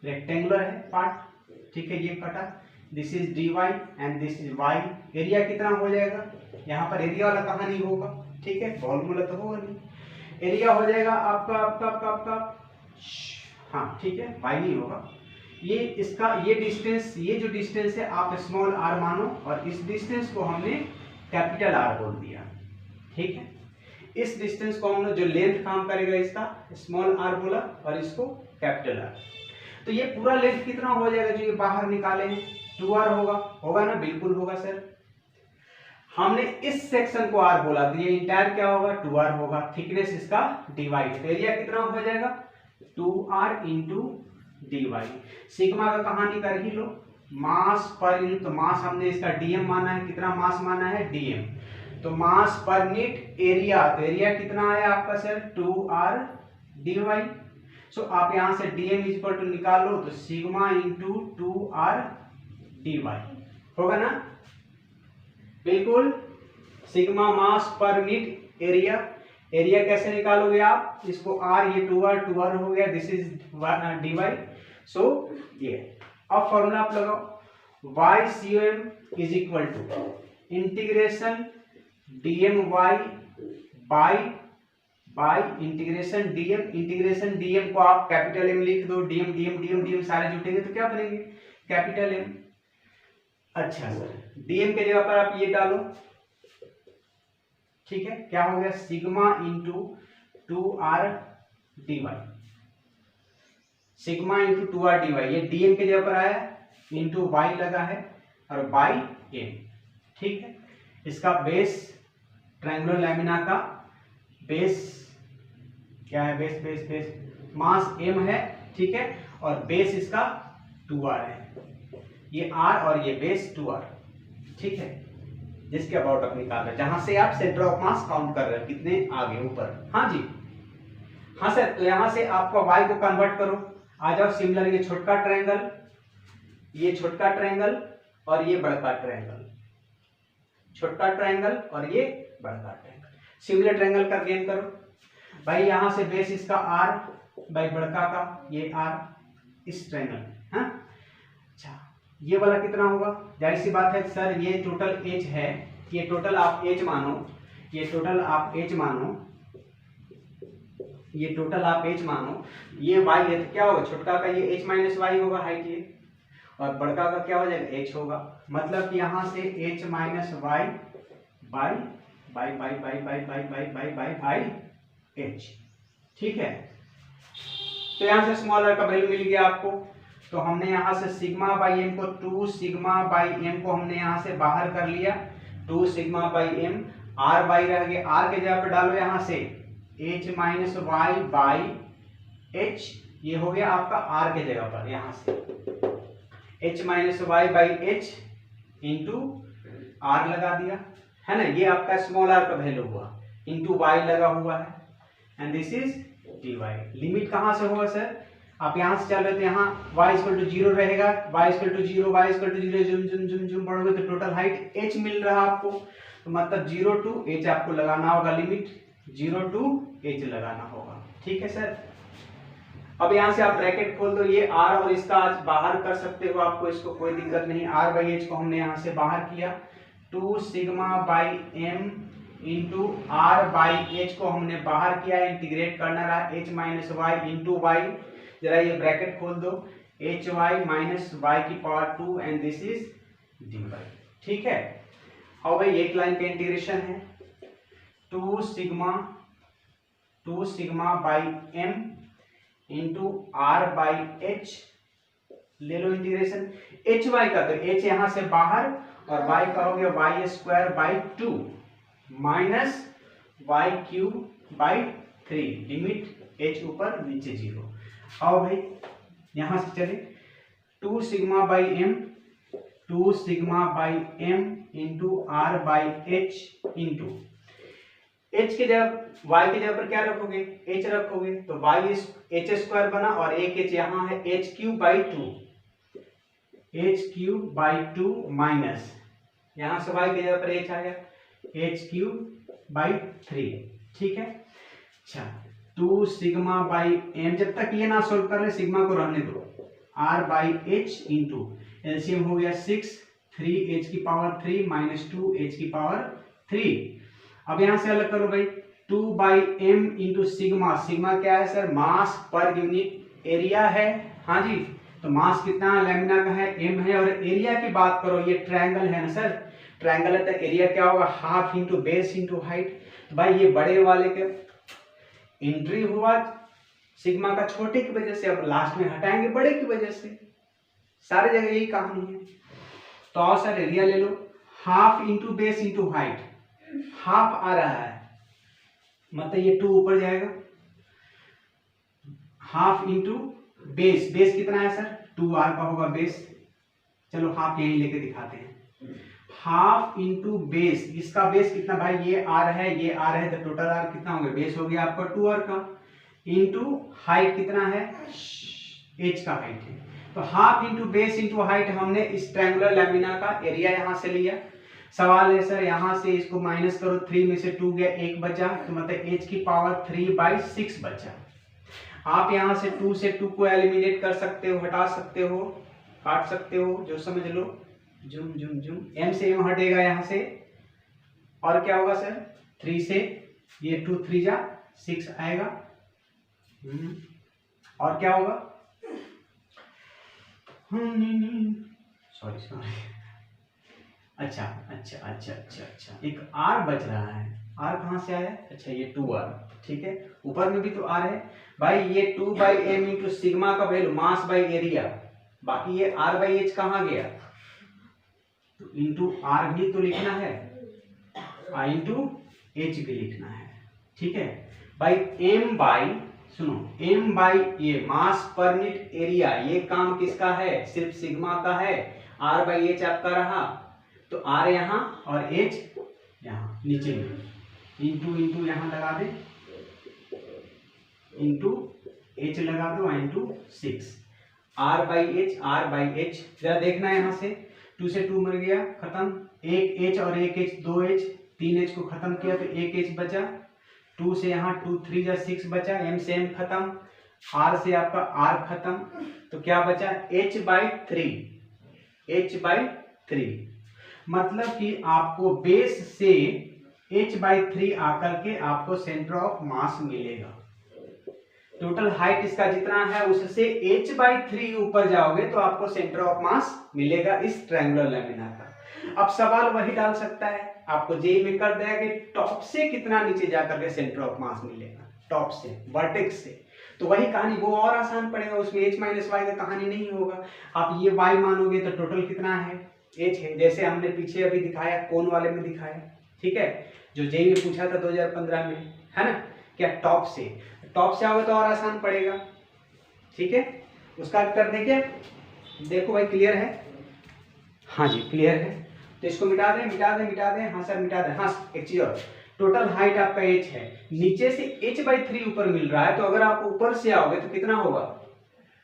रेक्टेंगुलर है पार्ट, ठीक है, ये काटा, this is dy and this is y। Area कितना हो जाएगा, यहाँ पर एरिया वाला कहानी होगा, ठीक है, फॉर्मूला तो होगा नहीं। एरिया हो जाएगा आपका आपका आपका आपका, हाँ ठीक है, y नहीं होगा, ये इसका ये डिस्टेंस, ये जो डिस्टेंस है आप स्मॉल r मानो, और इस डिस्टेंस को हमने कैपिटल R बोल दिया, ठीक है। इस डिस्टेंस को हमने, जो लेंथ काम करेगा इसका, स्मॉल r बोला और इसको कैपिटल R। तो ये पूरा लेंथ कितना हो जाएगा जो ये बाहर निकाले हैं, 2r होगा, होगा ना, बिल्कुल होगा सर। हमने इस सेक्शन को r बोला, तो ये इंटायर क्या होगा, 2r होगा, थिकनेस इसका dy, एरिया कितना हो जाएगा, 2r इंटू dy। सिग्मा का कहानी कर ही लो, मास पर यूनिट, तो मास हमने इसका dm माना है, कितना मास माना है, dm, तो मास पर यूनिट एरिया, तो एरिया कितना आया आपका सर, 2r dy। सो आप यहां से dm इक्वल टू निकालो, तो सिग्मा इंटू 2r dy होगा ना, बिल्कुल। सिग्मा मास पर यूनिट एरिया, एरिया कैसे निकालोगे आप, इसको r, ये 2r हो गया, दिस इज dy। सो ये अब फॉर्मूला आप लगाओ, y/COM is equal to integration dmy by integration dm। Integration dm को आप कैपिटल M लिख दो, dm dm dm dm सारे जुटेंगे तो क्या बनेंगे, कैपिटल M। अच्छा सर, dm के जगह पर आप ये डालो, ठीक है, क्या हो गया, sigma into 2r dy, sigma into 2r dy, ये dm के जगह पर आया, इंटू y लगा है और बाई m, ठीक है। इसका बेस, ट्रायंगुलर लैमिना का बेस क्या है, बेस बेस बेस मास m है, ठीक है, और बेस इसका 2r है, ये r और ये बेस 2r, ठीक है, जिसके अबाउट आप निकाल रहे हैं, जहां से आप सेंटर ऑफ मास काउंट कर रहे हैं, कितने आगे ऊपर। हाँ जी, हाँ सर, तो यहां से आपका y को कन्वर्ट करो, आ जाओ सिमिलर, ये छोटका ट्रायंगल, ये छोटका ट्रायंगल और ये बड़का ट्रायंगल, छोटका ट्रायंगल और ये बड़का ट्रायंगल, सिमिलर ट्रायंगल का गेन करो भाई। यहां से बेस इसका r बाई बड़का का ये r, इस ट्रायंगल में, हाँ। अच्छा, ये वाला कितना होगा, जाहिर सी बात है सर, ये टोटल h है, ये टोटल आप h मानो, ये टोटल आप h मानो, ये टोटल आप h मानो, ये y है तो क्या होगा, छोटका का ये h माइनस वाई होगा हाइट, ये और बड़का का क्या हो जाएगा, h होगा। मतलब कि यहाँ से h minus Y by by by by by by by by by by h, ठीक है। तो यहाँ से स्मॉल r का वैल्यू मिल गया आपको। तो हमने यहाँ से सिग्मा बाई एम को 2 सिग्मा बाई एम को हमने यहाँ से बाहर कर लिया, 2 sigma by M, r by रह गया, r के जगह पे डालो यहाँ से h minus Y by h, ये हो गया आपका r के जगह पर, यहाँ से h minus Y by h into r लगा दिया, है ना। ये आपका स्मॉल r का वैल्यू हुआ, इंटू y लगा हुआ है, and this is dy। Limit कहाँ से होगा सर, आप यहाँ से चल रहे थे, यहाँ y इक्वल टू 0 रहेगा, y equal to 0, y equal to 0, जुम जुम जुम जुम बढ़ोगे तो टोटल हाइट h मिल रहा आपको। तो मतलब 0 टू h आपको लगाना होगा, लिमिट 0 टू h लगाना होगा, ठीक है सर। अब यहाँ से आप ब्रैकेट खोल दो, ये r और इसका आज बाहर कर सकते हो, आपको इसको कोई दिक्कत नहीं। r बाई एच को हमने यहाँ से बाहर किया, 2 sigma by m into r by H को हमने बाहर किया, इंटीग्रेट करना रहा h minus Y into Y, जरा ये ब्रैकेट खोल दो, एच वाई माइनस वाई की power 2 and this is dy, ठीक है। और भाई एक लाइन का इंटीग्रेशन है, 2 sigma by m into r by h, ले लो इंटीग्रेशन, एच वाई का तो h यहाँ से बाहर और y का हो गया Y square by 2 minus Y cube by 3, limit h ऊपर नीचे 0। आओ भाई यहां से चले, 2 sigma by m into r by h into h के जगह y के जगह पर क्या रखोगे, h रखोगे, तो y h स्क्वायर बना और एक h यहाँ है, h क्यूब बाई 2 माइनस यहाँ से y के जगह पर h आया, h क्यूब बाई 3, ठीक है। अच्छा 2 सिग्मा बाई m, जब तक ये ना सोल्व कर ले सिग्मा को रहने दो, r by h into LCM हो गया 6, 3h की पावर 3 माइनस 2h की पावर 3। अब यहां से अलग करो भाई, 2 by m into sigma, sigma क्या है सर, मास पर यूनिट एरिया है, हाँ जी। तो मास कितना लैमिना का है, m है, और एरिया की बात करो, ये ट्रायंगल है ना सर, ट्रायंगल है तो एरिया क्या होगा, half into base into height. तो भाई ये बड़े वाले के एंट्री हुआ सिग्मा का छोटे की वजह से, अब लास्ट में हटाएंगे बड़े की वजह से, सारे जगह यही कहानी है। तो और सर एरिया ले लो, half into base into height, half आ रहा है मतलब ये 2 ऊपर जाएगा, हाफ इंटू बेस, बेस कितना है सर 2r का होगा बेस, चलो हाफ यहीं लेके दिखाते हैं, हाफ इंटू बेस, इसका बेस कितना भाई, ये r है, ये r है, तो टोटल r कितना हो गया, बेस हो गया आपका 2r का, इंटू हाइट कितना है, h का हाइट है। तो half into base into height हमने इस ट्रायंगुलर लैमिना का एरिया यहां से लिया। सवाल है सर यहां से इसको माइनस करो, 3 में से 2 गया, 1 बचा, तो मतलब h की पावर 3/6 बचा। आप यहां से 2 से 2 को एलिमिनेट कर सकते हो, हटा सकते हो, काट सकते हो, जो समझ लो, जुम जुम जुम, m से m हटेगा यहाँ से, और क्या होगा सर 3 से ये 2 3 जा 6 आएगा, और क्या होगा, सॉरी अच्छा अच्छा अच्छा अच्छा अच्छा, एक r बच रहा है, r कहाँ से आया, अच्छा ये 2r, ठीक है, ऊपर में भी तो r है भाई, ये 2 बाई m इंटू सिग्मा का वैल्यू मास बाई एरिया, बाकी ये r बाई h कहाँ गया, तो इंटू r भी तो लिखना है, इंटू h भी लिखना है, ठीक है भाई। m बाई, सुनो, m बाई ये मास पर यूनिट एरिया, ये काम किसका है, सिर्फ सिग्मा का है, r बाई h आपका रहा, तो r यहाँ और h यहाँ नीचे में, इंटू इंटू यहाँ लगा दे, इंटू h लगा दो, इंटू 6, r बाई h, जरा देखना है यहाँ से, 2 से 2 मर गया, खत्म, एक h और एक h, 2h, 3h को खत्म किया तो एक h बचा, 2 से यहाँ 2 3 जा 6 बचा, m से m खत्म, r से आपका r खत्म, तो क्या बचा h/3, मतलब कि आपको बेस से h/3 आकर के आपको सेंटर ऑफ मास मिलेगा। टोटल हाइट इसका जितना है उससे h/3 ऊपर जाओगे तो आपको सेंटर ऑफ मास मिलेगा इस ट्रायंगुलर लैमिना का। अब सवाल वही डाल सकता है, आपको जेई में कर देगा कि टॉप से कितना नीचे जाकर के सेंटर ऑफ मास मिलेगा, टॉप से वर्टेक्स से। तो वही कहानी, वो और आसान पड़ेगा, उसमें h माइनस वाई का कहानी नहीं होगा। आप ये y मानोगे तो टोटल कितना है, h है, जैसे हमने पीछे अभी दिखाया, कोन वाले में दिखाया, ठीक है, जो जेई में पूछा था 2015 में, है ना, क्या टॉप से आओगे तो और आसान पड़ेगा, ठीक है। उसका कर दें क्या, देखो भाई क्लियर है, हाँ जी क्लियर है, तो इसको मिटा दें, हाँ सर मिटा दें। हाँ एक चीज और, टोटल हाइट आपका h है, नीचे से h/3 ऊपर मिल रहा है, तो अगर आप ऊपर से आओगे तो कितना होगा,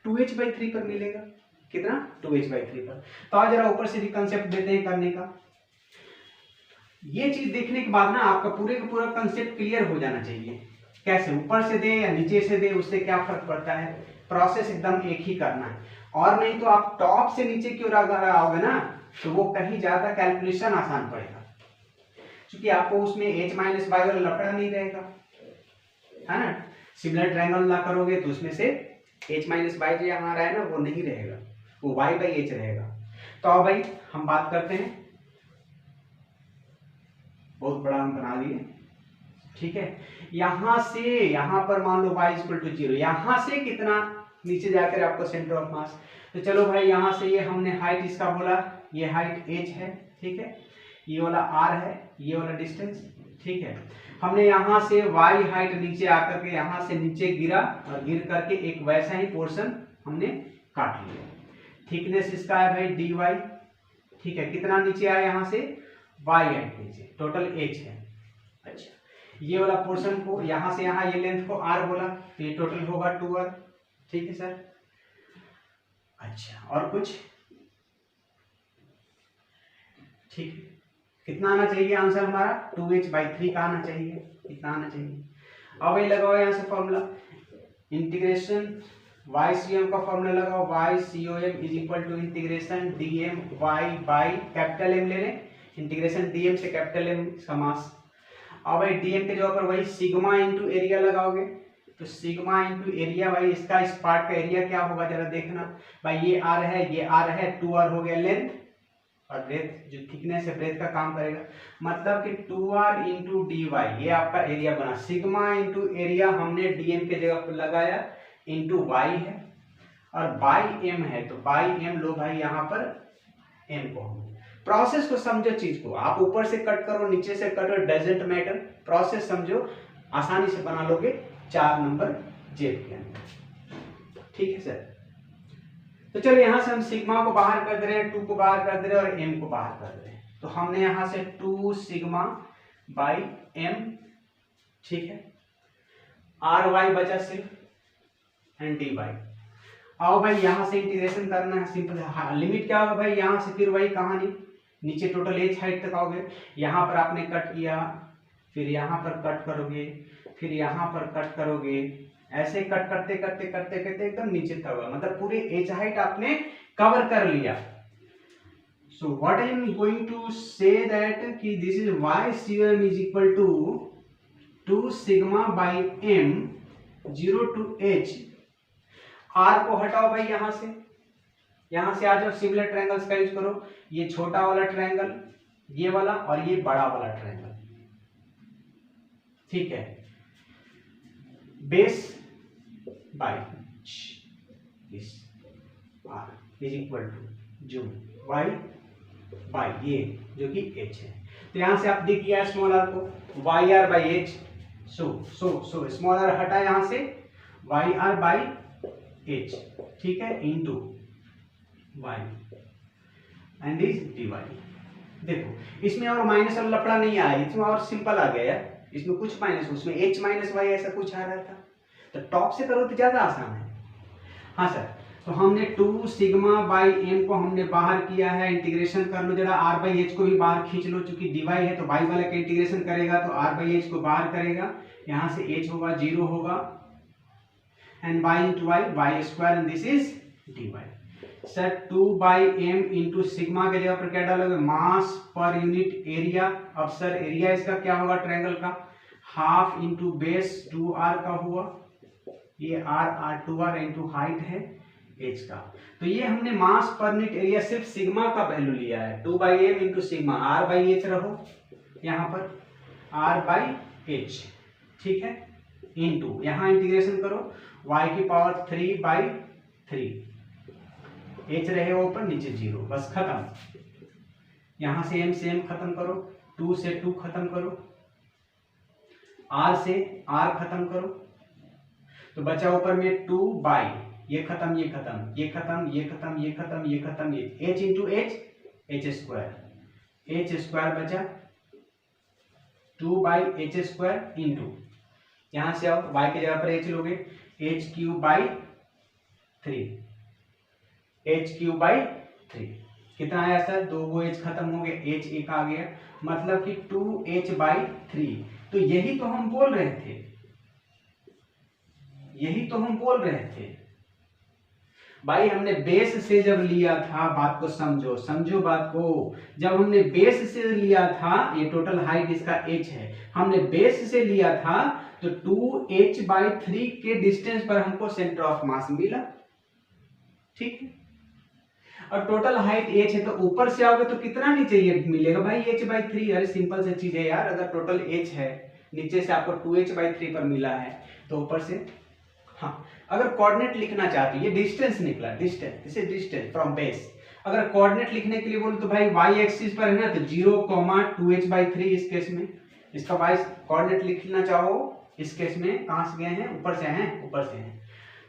2h/3 पर मिलेगा, कितना 2h/3 पर। तो आज जरा ऊपर से भी कंसेप्ट देते हैं करने का। ये चीज देखने के बाद ना आपका पूरे का पूरा कंसेप्ट क्लियर हो जाना चाहिए, कैसे ऊपर से दे या नीचे से दे उससे क्या फर्क पड़ता है, प्रोसेस एकदम एक ही करना है। और नहीं तो आप टॉप से नीचे क्यों अगर आओगे ना तो वो कहीं ज्यादा कैलकुलेशन आसान पड़ेगा, क्योंकि आपको उसमें h माइनस वाई वाला लफड़ा नहीं रहेगा, है ना। सिमिलर ट्रायंगल ला करोगे तो उसमें से h माइनस वाई जो यहाँ आ रहा है ना वो नहीं रहेगा, वो y/h रहेगा। तो अब भाई हम बात करते हैं, बहुत बड़ा हम बना लिए, ठीक है। यहां से यहां पर मान लो y = 0, यहां से कितना नीचे जाकर आपको सेंटर ऑफ मास। तो चलो भाई यहां से ये हमने हाइट इसका बोला, ये हाइट h है, ठीक है, ये वाला r है, ये वाला डिस्टेंस, ठीक है। हमने यहां से y हाइट नीचे आकर के यहां से नीचे गिरा और गिर करके एक वैसा ही पोर्शन हमने काट लिया। थिकनेस इसका है भाई dy, ठीक है, कितना नीचे आया यहां से y हाइट नीचे, टोटल h है। अच्छा, ये वाला पोर्शन को यहां से यहां ये लेंथ को r बोला, तो ये टोटल होगा 2r, ठीक है सर। अच्छा और कुछ, ठीक है, कितना आना चाहिए आंसर हमारा, 2h/3 का आना चाहिए, कितना आना चाहिए। अब ये लगाओ यहाँ से फॉर्मूला, इंटीग्रेशन YCM का फॉर्मूला लगाओ, YCOM = integration DMY/, capital M ले लें, इंटीग्रेशन DM से कैपिटल M इसका मास। अब भाई DM के जगह पर वही सिग्मा इंटू एरिया लगाओगे, तो सिग्मा इंटू एरिया, भाई इसका इस पार्ट का एरिया क्या होगा जरा देखना भाई, ये r है, ये r है, 2r हो गया लेंथ, और ब्रेथ जो थिकनेस है ब्रेथ का काम करेगा, मतलब कि 2r इंटू dy, ये आपका एरिया बना। सिग्मा इंटू एरिया हमने dm के जगह पर लगाया, इंटू y है, और बाई m है, तो बाई m लो भाई यहाँ पर m को। प्रोसेस को समझो चीज को, आप ऊपर से कट करो नीचे से कट करो, डजेंट मैटर, प्रोसेस समझो, आसानी से बना लोगे 4 नंबर जेब के अंदर, ठीक है सर। तो चलो यहां से हम सिग्मा को बाहर कर दे रहे हैं, 2 को बाहर कर दे रहे हैं और m को बाहर कर दे रहे हैं, तो हमने यहां से 2 सिग्मा बाई m, ठीक है, ry बचा सिर्फ एंड dy। आओ भाई यहां से इंटीग्रेशन करना है, सिंपल है, लिमिट क्या होगा भाई, यहां से फिर वही कहानी, नीचे टोटल h हाइट तक आओगे, यहां पर आपने कट किया, फिर यहां पर कट करोगे, फिर यहां पर कट करोगे, ऐसे कट करते करते करते करते एकदम नीचे तक होगा, मतलब पूरे एज हाइट आपने कवर कर लिया। So what I am going to say that कि this is YCOM = 2 sigma by m 0 to h। r को हटाओ भाई यहां से आ जाओ, सिमिलर ट्रायंगल्स का यूज करो, ये छोटा वाला ट्रायंगल, ये वाला और ये बड़ा वाला ट्रायंगल, ठीक है, बेस बाई दिस r = जो y बाई ये जो कि h है, तो यहां से आप दिख गया स्मॉल r को, yr/h, सो स्मॉल r हटा यहां से, yr/h, ठीक है, into y and this dy। देखो इसमें और माइनस वाला लफड़ा नहीं आया, इसमें और सिंपल आ गया यार, इसमें कुछ माइनस, उसमें h माइनस वाई ऐसा कुछ आ रहा था, तो टॉप से करो तो ज्यादा आसान है। हाँ सर, तो हमने 2 सिग्मा बाई m को हमने बाहर किया है, इंटीग्रेशन कर लो जरा, r/h को भी बाहर खींच लो, चूंकि dy है तो y वाला का इंटीग्रेशन करेगा तो r/h को बाहर करेगा, यहाँ से h होगा 0 होगा, and y into y² and this is dy। Sir 2/m into sigma के जगह पर क्या डालोगे, मास पर यूनिट एरिया। अब सर एरिया इसका क्या होगा ट्रायंगल का, हाफ इंटू बेस 2r का हुआ, ये R2R इंटू हाइट है h का। तो ये हमने मास पर यूनिट एरिया सिर्फ सिग्मा का वैल्यू लिया है, 2/m इंटू सिग्मा, R/h रहो यहाँ पर, R/h, ठीक है, इंटू यहाँ इंटीग्रेशन करो y की पावर 3/3, h रहे ऊपर नीचे 0, बस खत्म। यहाँ से m खत्म करो, 2 से 2 खत्म करो, r से r खत्म करो, तो बचा ऊपर में 2 बाई, ये खत्म ये खत्म ये खत्म ये खत्म ये खत्म ये खत्म, ये h इंटू h स्क्वायर बचा 2/h² इंटू, यहाँ से आओ y की जगह पर h लोगे, h³ कितना आया सर, 2 h खत्म हो गया, h एक आ गया, मतलब कि 2h/3। तो यही तो हम बोल रहे थे, यही तो हम बोल रहे थे भाई, हमने बेस से जब लिया था, बात को समझो, समझो बात को, जब हमने बेस से लिया था, ये टोटल हाइट इसका h है, हमने बेस से लिया था तो 2h/3 के डिस्टेंस पर हमको सेंटर ऑफ मास मिला, ठीक है, और टोटल हाइट h है, तो ऊपर से आओगे तो कितना नीचे ये मिलेगा भाई, h/3। अरे सिंपल सी चीज है यार, अगर टोटल h है, नीचे से आपको 2h/3 पर मिला है, तो ऊपर से, हाँ, अगर कोऑर्डिनेट लिखना चाहते, ये डिस्टेंस निकला, distance, this is distance from base. अगर कोऑर्डिनेट लिखने के लिए बोलो तो भाई y एक्सिस पर है ना, तो 0,2h/3 इस केस में, इसका y कोऑर्डिनेट लिखना चाहो इस केस में, कहां से गए हैं, ऊपर से हैं, ऊपर से हैं,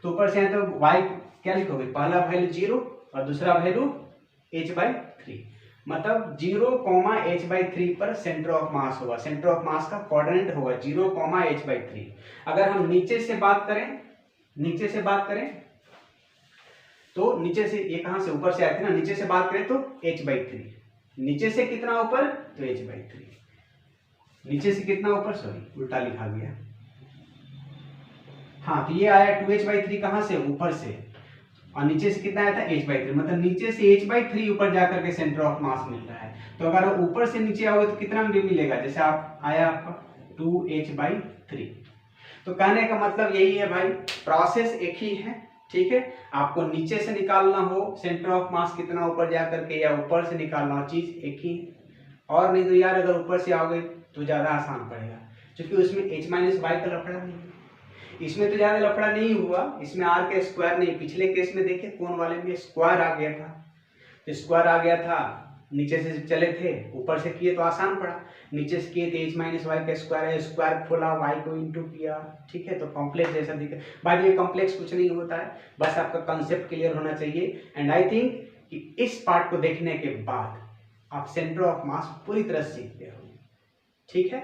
तो ऊपर से हैं तो y क्या लिखोगे, पहला वैल्यू 0 और दूसरा वैल्यू h/3, मतलब 0,h/3 पर सेंटर ऑफ मास होगा, सेंटर ऑफ मास का कोऑर्डिनेट होगा 0,h/3। अगर हम नीचे से बात करें, नीचे से बात करें तो नीचे से, ये कहां से, ऊपर से आए थे ना, नीचे से बात करें तो h/3, नीचे से कितना ऊपर, तो h/3, नीचे से कितना ऊपर, सॉरी उल्टा लिखा गया, हाँ, तो ये आया 2h/3 कहां से, ऊपर से, और नीचे से कितना आया था, h/3, मतलब नीचे से h/3 ऊपर जाकर के सेंटर ऑफ मास मिल रहा है। तो अगर ऊपर से नीचे आओगे तो कितना मिलेगा, जैसे आप आया आपका 2h/3। तो कहने का मतलब यही है भाई, प्रोसेस एक ही है, ठीक है, आपको नीचे से निकालना हो सेंटर ऑफ मास कितना ऊपर जाकर के, या ऊपर से निकालना हो, चीज एक ही है। और नहीं तो यार अगर ऊपर से आओगे तो ज्यादा आसान पड़ेगा, क्योंकि उसमें h-y का लफड़ा नहीं है, इसमें तो ज्यादा लफड़ा नहीं हुआ, इसमें r का स्क्वायर नहीं, पिछले केस में देखिए कौन वाले में स्क्वायर आ गया था, तो स्क्वायर आ गया था, नीचे से चले थे, ऊपर से किए तो आसान पड़ा, नीचे से किए तो h-y का स्क्वायर है, स्क्वायर खोला, y को इंटू किया, ठीक है, तो कॉम्प्लेक्स जैसा दिखा। भाई ये कॉम्प्लेक्स कुछ नहीं होता है, बस आपका कंसेप्ट क्लियर होना चाहिए। एंड आई थिंक कि इस पार्ट को देखने के बाद आप सेंटर ऑफ मास पूरी तरह सीख गए हो, ठीक है।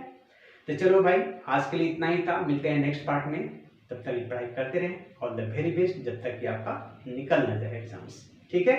तो चलो भाई, आज के लिए इतना ही था, मिलते हैं नेक्स्ट पार्ट में, तब तक पढ़ाई करते रहें, ऑल द वेरी बेस्ट, जब तक कि आपका निकल ना जाए एग्जाम्स, ठीक है।